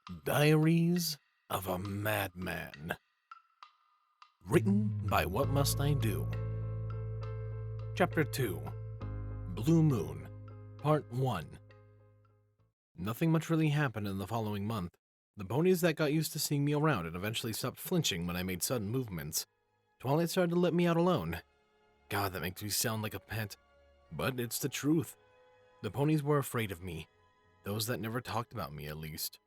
Diaries of a Madman. Written by What Must I Do? Chapter 2. Blue Moon, Part 1. Nothing much really happened in the following month. The ponies that got used to seeing me around and eventually stopped flinching when I made sudden movements. Twilight started to let me out alone. God, that makes me sound like a pet. But it's the truth. The ponies were afraid of me. Those that never talked about me, at least.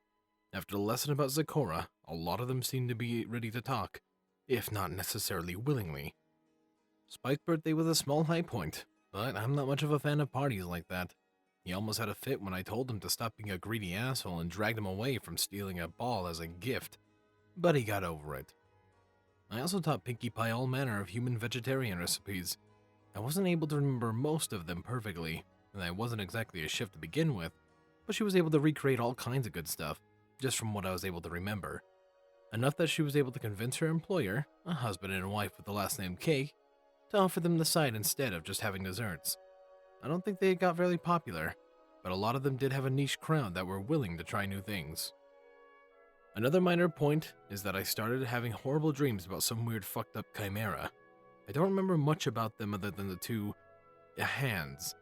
After the lesson about Zecora, a lot of them seemed to be ready to talk, if not necessarily willingly. Spike's birthday was a small high point, but I'm not much of a fan of parties like that. He almost had a fit when I told him to stop being a greedy asshole and dragged him away from stealing a ball as a gift, but he got over it. I also taught Pinkie Pie all manner of human vegetarian recipes. I wasn't able to remember most of them perfectly, and I wasn't exactly a chef to begin with, but she was able to recreate all kinds of good stuff, just from what I was able to remember. Enough that she was able to convince her employer, a husband and wife with the last name Cake, to offer them the side instead of just having desserts. I don't think they got very popular, but a lot of them did have a niche crowd that were willing to try new things. Another minor point is that I started having horrible dreams about some weird fucked up chimera. I don't remember much about them other than the two hands.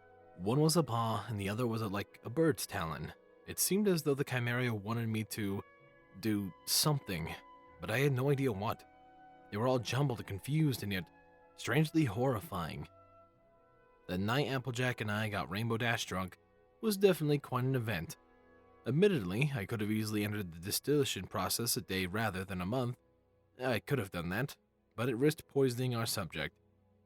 One was a paw and the other was like a bird's talon. It seemed as though the chimera wanted me to do something, but I had no idea what. They were all jumbled and confused and yet strangely horrifying. The night Applejack and I got Rainbow Dash drunk was definitely quite an event. Admittedly, I could have easily entered the distillation process a day rather than a month. I could have done that, but it risked poisoning our subject.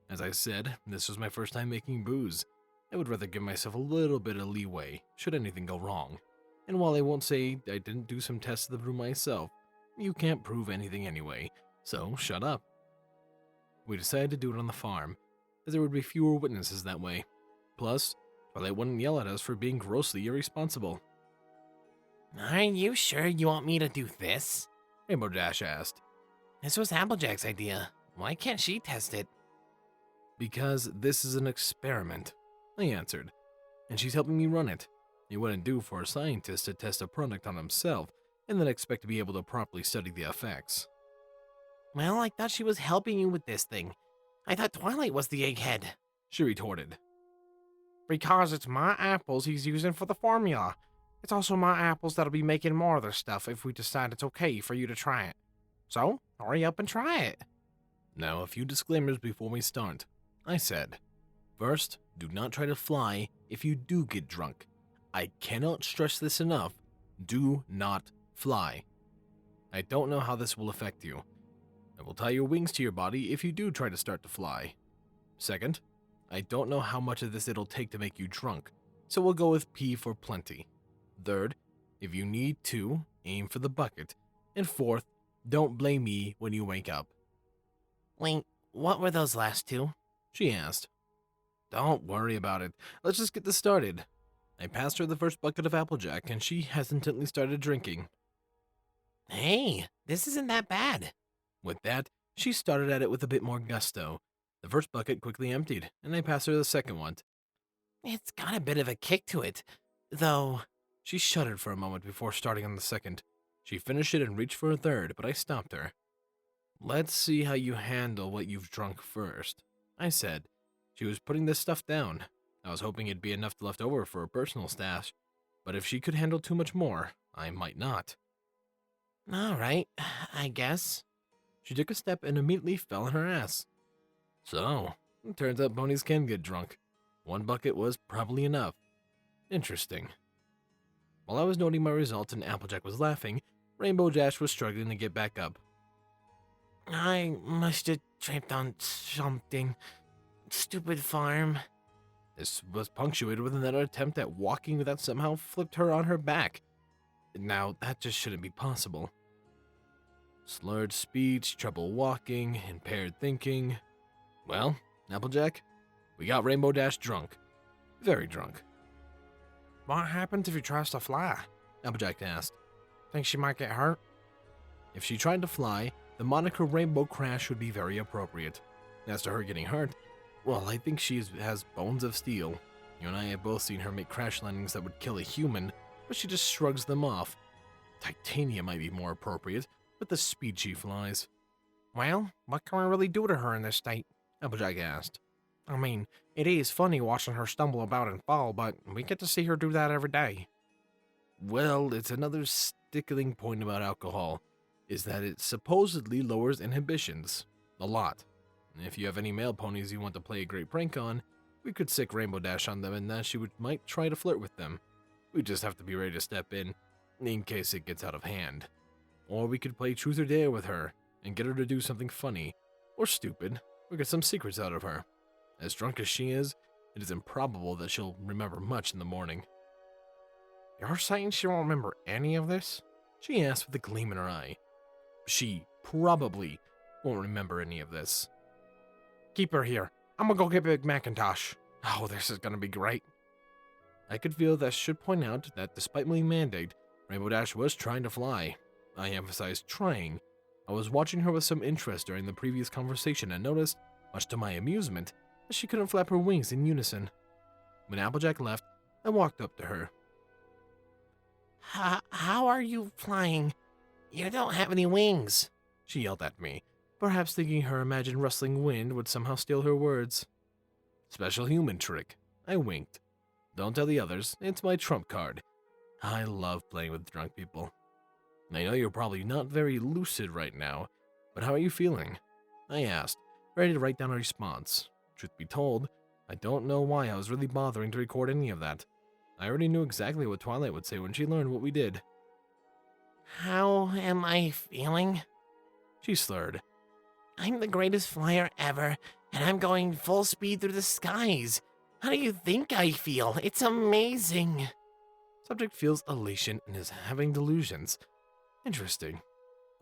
As I said, this was my first time making booze. I would rather give myself a little bit of leeway, should anything go wrong. And while I won't say I didn't do some tests of the brew myself, you can't prove anything anyway, so shut up. We decided to do it on the farm, as there would be fewer witnesses that way. Plus, Twilight wouldn't yell at us for being grossly irresponsible. Are you sure you want me to do this? Rainbow Dash asked. This was Applejack's idea. Why can't she test it? Because this is an experiment, I answered, and she's helping me run it. It wouldn't do for a scientist to test a product on himself and then expect to be able to properly study the effects. Well, I thought she was helping you with this thing. I thought Twilight was the egghead. She retorted. Because it's my apples he's using for the formula. It's also my apples that'll be making more of their stuff if we decide it's okay for you to try it. So, hurry up and try it. Now, a few disclaimers before we start. I said, first, do not try to fly if you do get drunk. I cannot stress this enough. Do not fly. I don't know how this will affect you. I will tie your wings to your body if you do try to start to fly. Second, I don't know how much of this it'll take to make you drunk, so we'll go with P for plenty. Third, if you need to, aim for the bucket. And fourth, don't blame me when you wake up. Wait, what were those last two? She asked. Don't worry about it. Let's just get this started. I passed her the first bucket of Applejack, and she hesitantly started drinking. Hey, this isn't that bad. With that, she started at it with a bit more gusto. The first bucket quickly emptied, and I passed her the second one. It's got a bit of a kick to it, though. She shuddered for a moment before starting on the second. She finished it and reached for a third, but I stopped her. Let's see how you handle what you've drunk first, I said. She was putting this stuff down. I was hoping it'd be enough left over for her personal stash, but if she could handle too much more, I might not. All right, I guess. She took a step and immediately fell on her ass. So, it turns out ponies can get drunk. One bucket was probably enough. Interesting. While I was noting my results and Applejack was laughing, Rainbow Dash was struggling to get back up. I must have tripped on something. Stupid farm. This was punctuated with another attempt at walking that somehow flipped her on her back. Now, that just shouldn't be possible. Slurred speech, trouble walking, impaired thinking. Well, Applejack, we got Rainbow Dash drunk. Very drunk. What happens if he tries to fly? Applejack asked. Think she might get hurt? If she tried to fly, the moniker Rainbow Crash would be very appropriate. As to her getting hurt, well, I think she has bones of steel. You and I have both seen her make crash landings that would kill a human, but she just shrugs them off. Titania might be more appropriate, with the speed she flies. Well, what can we really do to her in this state? Applejack asked. I mean, it is funny watching her stumble about and fall, but we get to see her do that every day. Well, it's another stickling point about alcohol, is that it supposedly lowers inhibitions. A lot. If you have any male ponies you want to play a great prank on, we could sick Rainbow Dash on them and then might try to flirt with them. We just have to be ready to step in case it gets out of hand. Or we could play truth or dare with her and get her to do something funny or stupid or get some secrets out of her. As drunk as she is, it is improbable that she'll remember much in the morning. You're saying she won't remember any of this? She asked with a gleam in her eye. She probably won't remember any of this. Keep her here. I'm gonna go get Big Macintosh. Oh, this is gonna be great. I could feel that I should point out that despite my mandate, Rainbow Dash was trying to fly. I emphasized trying. I was watching her with some interest during the previous conversation and noticed, much to my amusement, that she couldn't flap her wings in unison. When Applejack left, I walked up to her. How are you flying? You don't have any wings, she yelled at me, perhaps thinking her imagined rustling wind would somehow steal her words. Special human trick. I winked. Don't tell the others, it's my trump card. I love playing with drunk people. I know you're probably not very lucid right now, but how are you feeling? I asked, ready to write down a response. Truth be told, I don't know why I was really bothering to record any of that. I already knew exactly what Twilight would say when she learned what we did. How am I feeling? She slurred. I'm the greatest flyer ever, and I'm going full speed through the skies. How do you think I feel? It's amazing. Subject feels elation and is having delusions. Interesting.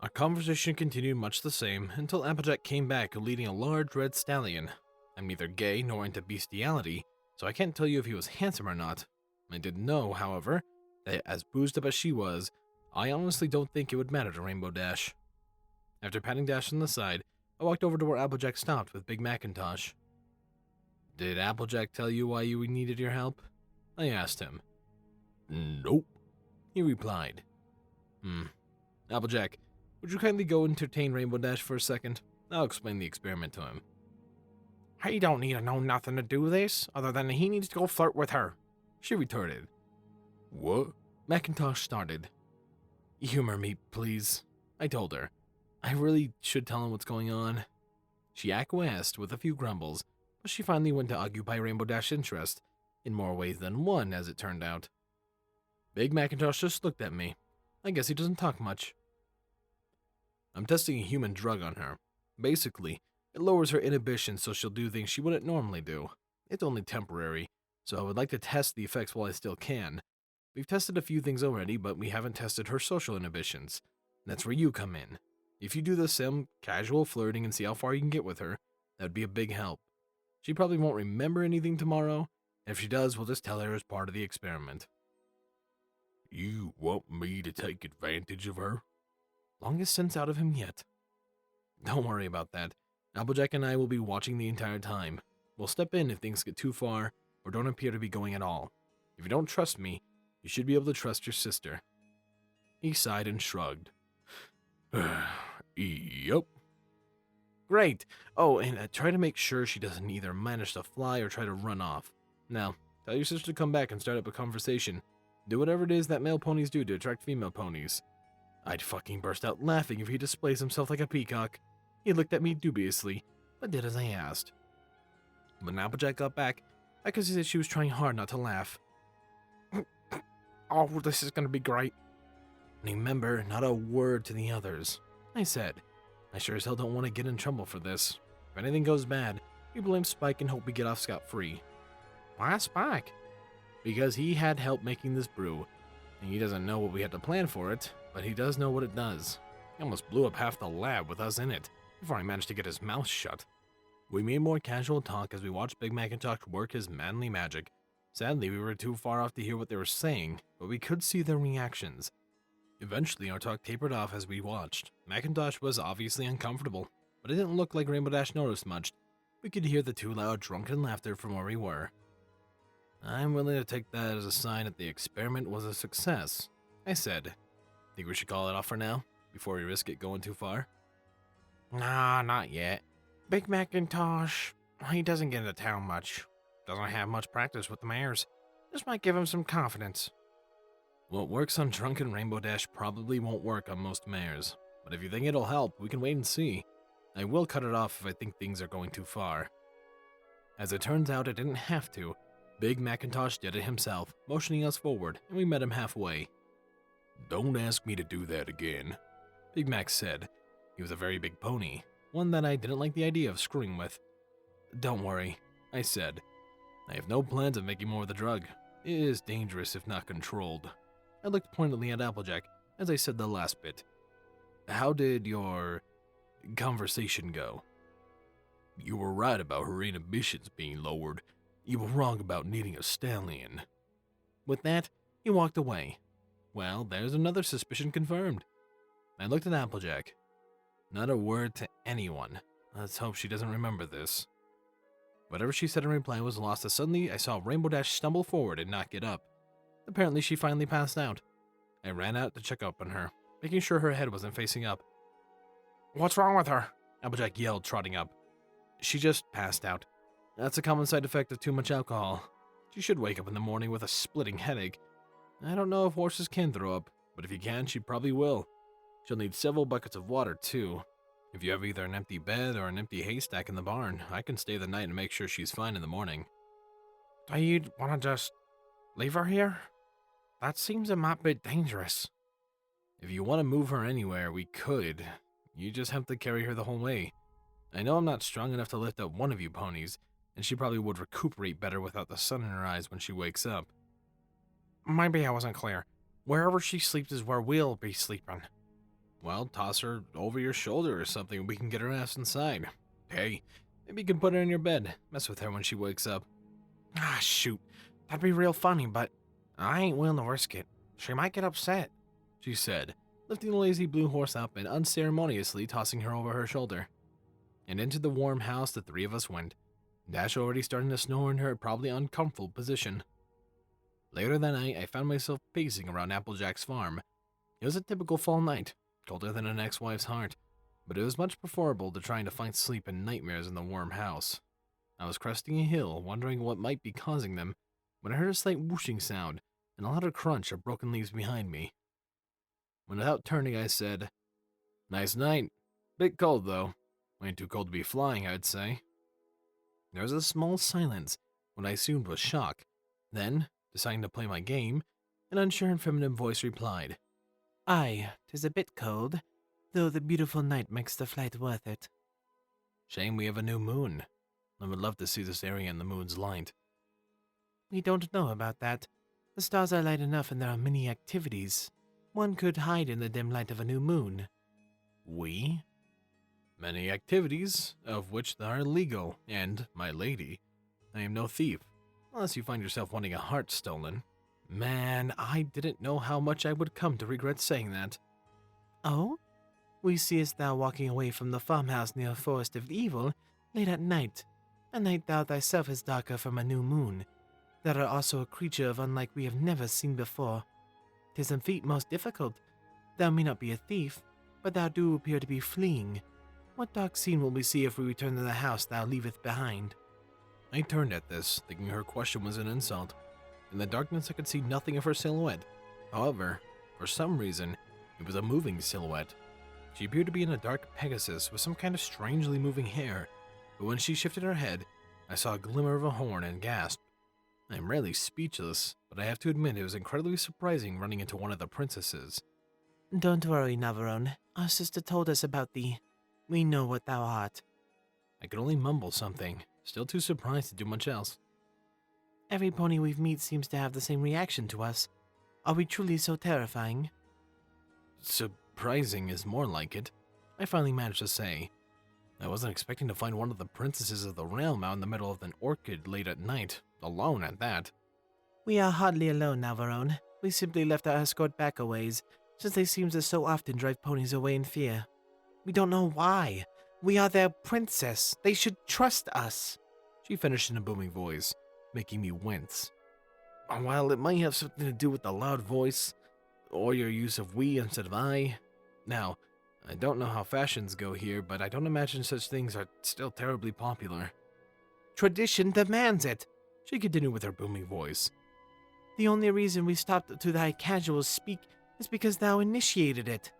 Our conversation continued much the same until Applejack came back leading a large red stallion. I'm neither gay nor into bestiality, so I can't tell you if he was handsome or not. I did know, however, that as boozed up as she was, I honestly don't think it would matter to Rainbow Dash. After patting Dash on the side, I walked over to where Applejack stopped with Big Macintosh. Did Applejack tell you why you needed your help? I asked him. Nope, he replied. Applejack, would you kindly go entertain Rainbow Dash for a second? I'll explain the experiment to him. He don't need to know nothing to do this, other than he needs to go flirt with her, she retorted. What? Macintosh started. Humor me, please, I told her. I really should tell him what's going on. She acquiesced with a few grumbles, but she finally went to occupy Rainbow Dash's interest, in more ways than one, as it turned out. Big Macintosh just looked at me. I guess he doesn't talk much. I'm testing a human drug on her. Basically, it lowers her inhibition so she'll do things she wouldn't normally do. It's only temporary, so I would like to test the effects while I still can. We've tested a few things already, but we haven't tested her social inhibitions. That's where you come in. If you do the same casual flirting and see how far you can get with her, that would be a big help. She probably won't remember anything tomorrow, and if she does, we'll just tell her as part of the experiment. You want me to take advantage of her? Longest sense out of him yet. Don't worry about that. Applejack and I will be watching the entire time. We'll step in if things get too far or don't appear to be going at all. If you don't trust me, you should be able to trust your sister. He sighed and shrugged. Yep. Great. Oh, and try to make sure she doesn't either manage to fly or try to run off. Now, tell your sister to come back and start up a conversation. Do whatever it is that male ponies do to attract female ponies. I'd fucking burst out laughing if he displays himself like a peacock. He looked at me dubiously, but did as I asked. When Applejack got back, I could see that she was trying hard not to laugh. Oh, this is gonna be great. Remember, not a word to the others, I said. I sure as hell don't want to get in trouble for this. If anything goes bad, we blame Spike and hope we get off scot-free. Why Spike? Because he had help making this brew, and he doesn't know what we had to plan for it, but he does know what it does. He almost blew up half the lab with us in it, before I managed to get his mouth shut. We made more casual talk as we watched Big Macintosh work his manly magic. Sadly, we were too far off to hear what they were saying, but we could see their reactions. Eventually, our talk tapered off as we watched. Macintosh was obviously uncomfortable, but it didn't look like Rainbow Dash noticed much. We could hear the too loud drunken laughter from where we were. I'm willing to take that as a sign that the experiment was a success, I said. Think we should call it off for now, before we risk it going too far? Nah, not yet. Big Macintosh, he doesn't get into town much. Doesn't have much practice with the mares. This might give him some confidence. What works on Drunken Rainbow Dash probably won't work on most mares, but if you think it'll help, we can wait and see. I will cut it off if I think things are going too far. As it turns out, it didn't have to. Big Macintosh did it himself, motioning us forward, and we met him halfway. Don't ask me to do that again, Big Mac said. He was a very big pony, one that I didn't like the idea of screwing with. Don't worry, I said. I have no plans of making more of the drug. It is dangerous if not controlled. I looked pointedly at Applejack as I said the last bit. How did your conversation go? You were right about her inhibitions being lowered. You were wrong about needing a stallion. With that, he walked away. Well, there's another suspicion confirmed. I looked at Applejack. Not a word to anyone. Let's hope she doesn't remember this. Whatever she said in reply was lost as suddenly I saw Rainbow Dash stumble forward and not get up. Apparently she finally passed out. I ran out to check up on her, making sure her head wasn't facing up. What's wrong with her? Applejack yelled, trotting up. She just passed out. That's a common side effect of too much alcohol. She should wake up in the morning with a splitting headache. I don't know if horses can throw up, but if you can, she probably will. She'll need several buckets of water, too. If you have either an empty bed or an empty haystack in the barn, I can stay the night and make sure she's fine in the morning. Do you want to just leave her here? That seems a might bit dangerous. If you want to move her anywhere, we could. You just have to carry her the whole way. I know I'm not strong enough to lift up one of you ponies, and she probably would recuperate better without the sun in her eyes when she wakes up. Maybe I wasn't clear. Wherever she sleeps is where we'll be sleeping. Well, toss her over your shoulder or something and we can get her ass inside. Hey, maybe you can put her in your bed. Mess with her when she wakes up. Ah, shoot. That'd be real funny, but I ain't willing to risk it. She might get upset, she said, lifting the lazy blue horse up and unceremoniously tossing her over her shoulder. And into the warm house the three of us went, Dash already starting to snore in her probably uncomfortable position. Later that night, I found myself pacing around Applejack's farm. It was a typical fall night, colder than an ex-wife's heart, but it was much preferable to trying to find sleep and nightmares in the warm house. I was cresting a hill, wondering what might be causing them, when I heard a slight whooshing sound and a louder crunch of broken leaves behind me. Without turning, I said, "Nice night. Bit cold, though. Ain't too cold to be flying, I'd say." There was a small silence, what I assumed was shock. Then, deciding to play my game, an unsure and feminine voice replied, "Aye, 'tis a bit cold, though the beautiful night makes the flight worth it." "Shame we have a new moon. I would love to see this area in the moon's light." "We don't know about that. The stars are light enough and there are many activities. One could hide in the dim light of a new moon." "We?" "Many activities, of which are illegal, and, my lady, I am no thief, unless you find yourself wanting a heart stolen." Man, I didn't know how much I would come to regret saying that. "Oh? We seest thou walking away from the farmhouse near Forest of Evil, late at night. A night thou thyself is darker from a new moon. Thou art also a creature of unlike we have never seen before. 'Tis a feat most difficult. Thou may not be a thief, but thou do appear to be fleeing. What dark scene will we see if we return to the house thou leaveth behind?" I turned at this, thinking her question was an insult. In the darkness I could see nothing of her silhouette. However, for some reason, it was a moving silhouette. She appeared to be in a dark Pegasus with some kind of strangely moving hair, but when she shifted her head, I saw a glimmer of a horn and gasped. I am rarely speechless, but I have to admit it was incredibly surprising running into one of the princesses. "Don't worry, Navarone. Our sister told us about thee. We know what thou art." I could only mumble something, still too surprised to do much else. "Every pony we meet seems to have the same reaction to us. Are we truly so terrifying?" "Surprising is more like it," I finally managed to say. I wasn't expecting to find one of the princesses of the realm out in the middle of an orchard late at night, alone at that. "We are hardly alone, Navarone. We simply left our escort back a ways, since they seem to so often drive ponies away in fear. We don't know why. We are their princess. They should trust us," she finished in a booming voice, making me wince. While it might have something to do with the loud voice, or your use of we instead of I. Now, I don't know how fashions go here, but I don't imagine such things are still terribly popular. Tradition demands it. She continued with her booming voice. The only reason we stopped to thy casual speak is because thou initiated it.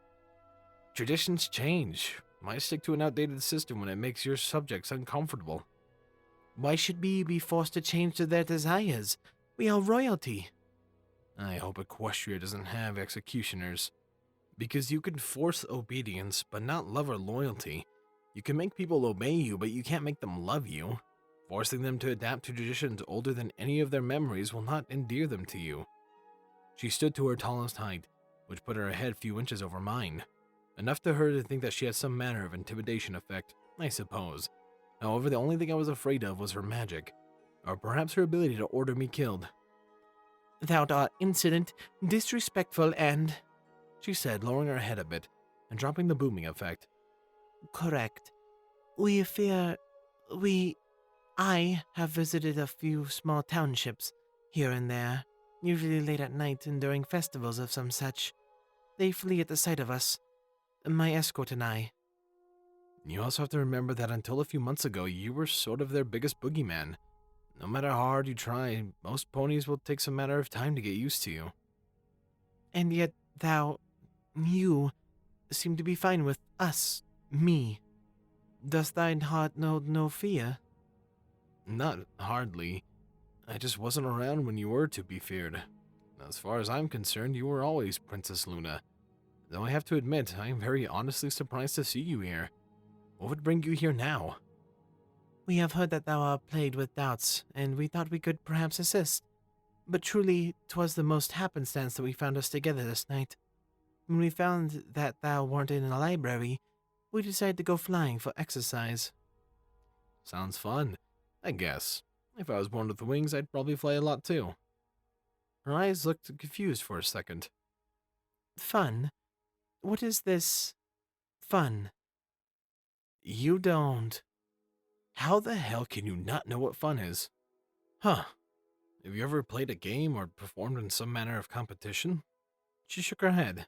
Traditions change. Why stick to an outdated system when it makes your subjects uncomfortable? Why should we be forced to change to their desires? We are royalty. I hope Equestria doesn't have executioners. Because you can force obedience, but not love or loyalty. You can make people obey you, but you can't make them love you. Forcing them to adapt to traditions older than any of their memories will not endear them to you. She stood to her tallest height, which put her a head few inches over mine. Enough to her to think that she had some manner of intimidation effect, I suppose. However, the only thing I was afraid of was her magic, or perhaps her ability to order me killed. Thou art insolent, disrespectful, and... she said, lowering her head a bit and dropping the booming effect. Correct. I have visited a few small townships, here and there, usually late at night and during festivals of some such. They flee at the sight of us, my escort and I. You also have to remember that until a few months ago, you were sort of their biggest boogeyman. No matter how hard you try, most ponies will take some matter of time to get used to you. And yet you, seem to be fine with us, me. Does thine heart know no fear? Not hardly. I just wasn't around when you were to be feared. As far as I'm concerned, you were always Princess Luna. Though I have to admit, I am very honestly surprised to see you here. What would bring you here now? We have heard that thou art plagued with doubts, and we thought we could perhaps assist. But truly, 'twas the most happenstance that we found us together this night. When we found that thou weren't in the library, we decided to go flying for exercise. Sounds fun, I guess. If I was born with wings, I'd probably fly a lot too. Her eyes looked confused for a second. Fun? What is this fun? You don't. How the hell can you not know what fun is? Huh. Have you ever played a game or performed in some manner of competition? She shook her head.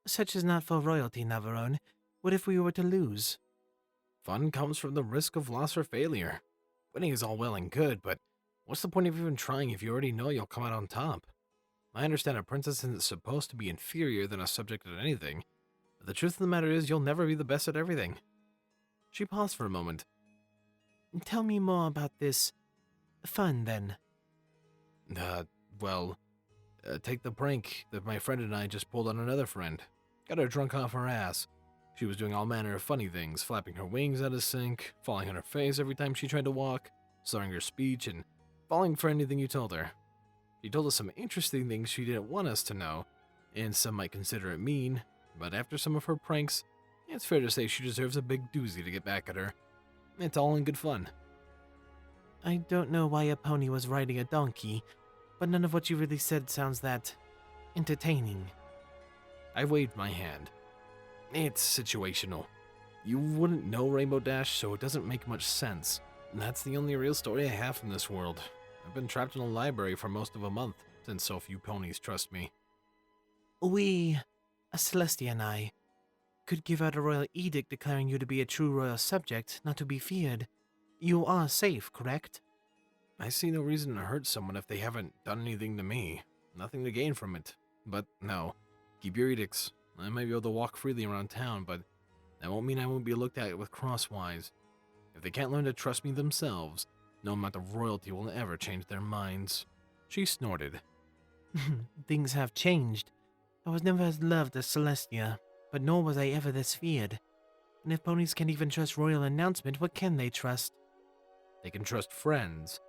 Such is not for royalty, Navarone. What if we were to lose? Fun comes from the risk of loss or failure. Winning is all well and good, but what's the point of even trying if you already know you'll come out on top? I understand a princess isn't supposed to be inferior than a subject at anything, but the truth of the matter is you'll never be the best at everything. She paused for a moment. Tell me more about this fun, then. Take the prank that my friend and I just pulled on another friend. Got her drunk off her ass. She was doing all manner of funny things, flapping her wings out of sync, falling on her face every time she tried to walk, slurring her speech, and falling for anything you told her. She told us some interesting things she didn't want us to know, and some might consider it mean, but after some of her pranks, it's fair to say she deserves a big doozy to get back at her. It's all in good fun. I don't know why a pony was riding a donkey, but none of what you really said sounds that entertaining. I waved my hand. It's situational. You wouldn't know Rainbow Dash, so it doesn't make much sense. And that's the only real story I have from this world. I've been trapped in a library for most of a month, since so few ponies trust me. We, Celestia and I, could give out a royal edict declaring you to be a true royal subject, not to be feared. You are safe, correct? I see no reason to hurt someone if they haven't done anything to me. Nothing to gain from it. But no, keep your edicts. I might be able to walk freely around town, but that won't mean I won't be looked at with crosswise. If they can't learn to trust me themselves, no amount of royalty will ever change their minds. She snorted. Things have changed. I was never as loved as Celestia, but nor was I ever this feared. And if ponies can't even trust royal announcement, what can they trust? They can trust friends.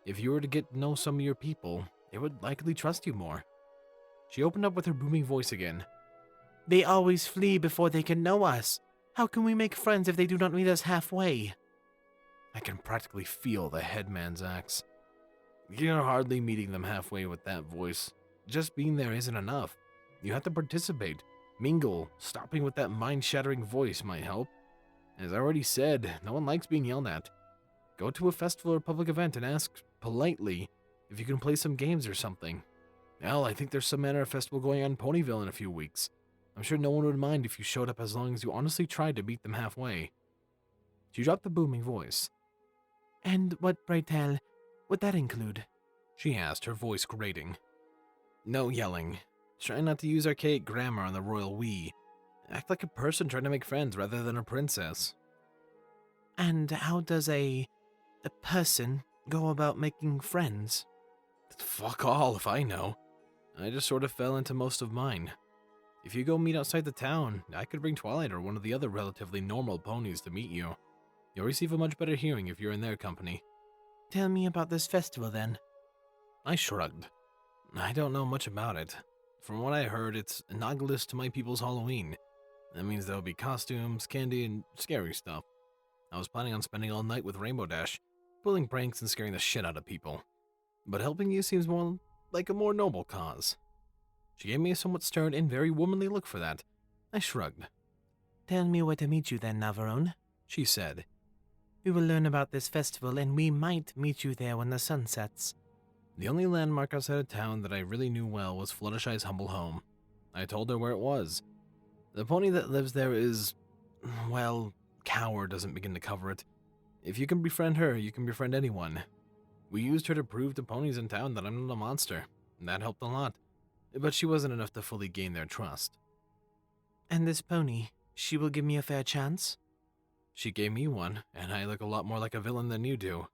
If you were to get to know some of your people, they would likely trust you more. She opened up with her booming voice again. They always flee before they can know us. How can we make friends if they do not meet us halfway? I can practically feel the headman's axe. You're hardly meeting them halfway with that voice. Just being there isn't enough. You have to participate, mingle. Stopping with that mind-shattering voice might help. As I already said, no one likes being yelled at. Go to a festival or public event and ask politely if you can play some games or something. Hell, I think there's some manner of festival going on in Ponyville in a few weeks. I'm sure no one would mind if you showed up as long as you honestly tried to meet them halfway. She dropped the booming voice. And what, pray tell, would that include? She asked, her voice grating. No yelling. Try not to use archaic grammar on the royal we. Act like a person trying to make friends rather than a princess. And how does a person go about making friends? Fuck all if I know. I just sort of fell into most of mine. If you go meet outside the town, I could bring Twilight or one of the other relatively normal ponies to meet you. You'll receive a much better hearing if you're in their company. Tell me about this festival then. I shrugged. I don't know much about it. From what I heard, it's analogous to my people's Halloween. That means there'll be costumes, candy, and scary stuff. I was planning on spending all night with Rainbow Dash, pulling pranks and scaring the shit out of people. But helping you seems more like a more noble cause. She gave me a somewhat stern and very womanly look for that. I shrugged. Tell me where to meet you then, Navarone, She said. We will learn about this festival and we might meet you there when the sun sets. The only landmark outside of town that I really knew well was Fluttershy's humble home. I told her where it was. The pony that lives there is, well, Cower doesn't begin to cover it. If you can befriend her, you can befriend anyone. We used her to prove to ponies in town that I'm not a monster. That helped a lot. But she wasn't enough to fully gain their trust. And this pony, she will give me a fair chance? She gave me one, and I look a lot more like a villain than you do.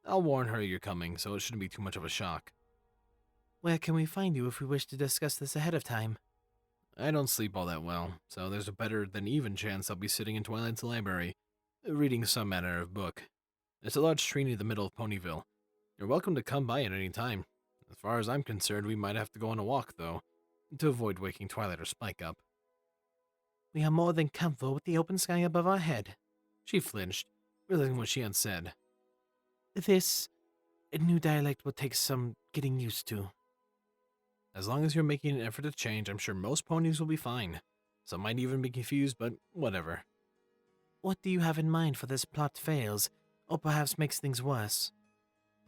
I'll warn her you're coming, so it shouldn't be too much of a shock. Where can we find you if we wish to discuss this ahead of time? I don't sleep all that well, so there's a better than even chance I'll be sitting in Twilight's library, reading some manner of book. It's a large tree near the middle of Ponyville. You're welcome to come by at any time. As far as I'm concerned, we might have to go on a walk, though, to avoid waking Twilight or Spike up. We are more than comfortable with the open sky above our head. She flinched, realizing what she had said. This new dialect will take some getting used to. As long as you're making an effort to change, I'm sure most ponies will be fine. Some might even be confused, but whatever. What do you have in mind for this plot fails, or perhaps makes things worse?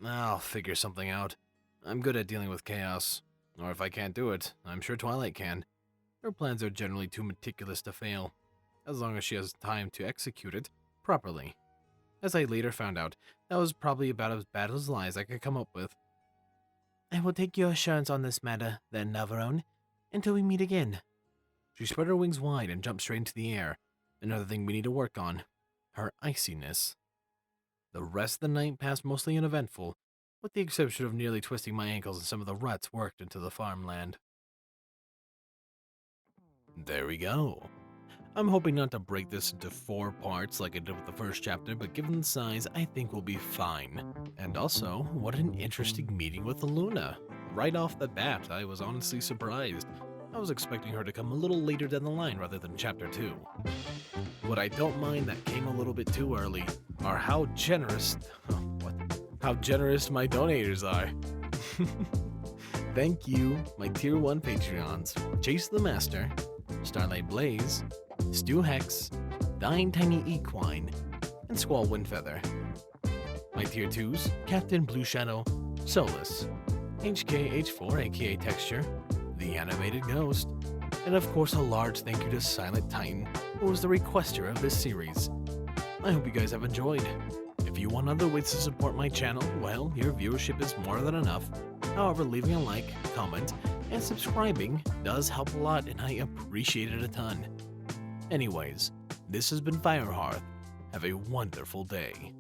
I'll figure something out. I'm good at dealing with chaos. Or if I can't do it, I'm sure Twilight can. Her plans are generally too meticulous to fail, as long as she has time to execute it properly. As I later found out, that was probably about as bad as lies I could come up with. I will take your assurance on this matter, then, Navarone, until we meet again. She spread her wings wide and jumped straight into the air. Another thing we need to work on. Her iciness. The rest of the night passed mostly uneventful, with the exception of nearly twisting my ankles and some of the ruts worked into the farmland. There we go. I'm hoping not to break this into 4 parts like I did with the first chapter, but given the size, I think we'll be fine. And also, what an interesting meeting with Luna. Right off the bat, I was honestly surprised. I was expecting her to come a little later down the line rather than chapter 2. What I don't mind that came a little bit too early are how generous my donators are. Thank you, my tier 1 Patreons, Chase Lemaster, Starlight Blaze, Stu Hex, Dying Tiny Equine, and Squall Windfeather. My tier 2s, Captain Blue Shadow, Solus, HKH4 aka Texture, The Animated Ghost, and of course a large thank you to Silent Titan, who was the requester of this series. I hope you guys have enjoyed. If you want other ways to support my channel, well, your viewership is more than enough. However, leaving a like, comment, and subscribing does help a lot and I appreciate it a ton. Anyways, this has been Firehearth. Have a wonderful day.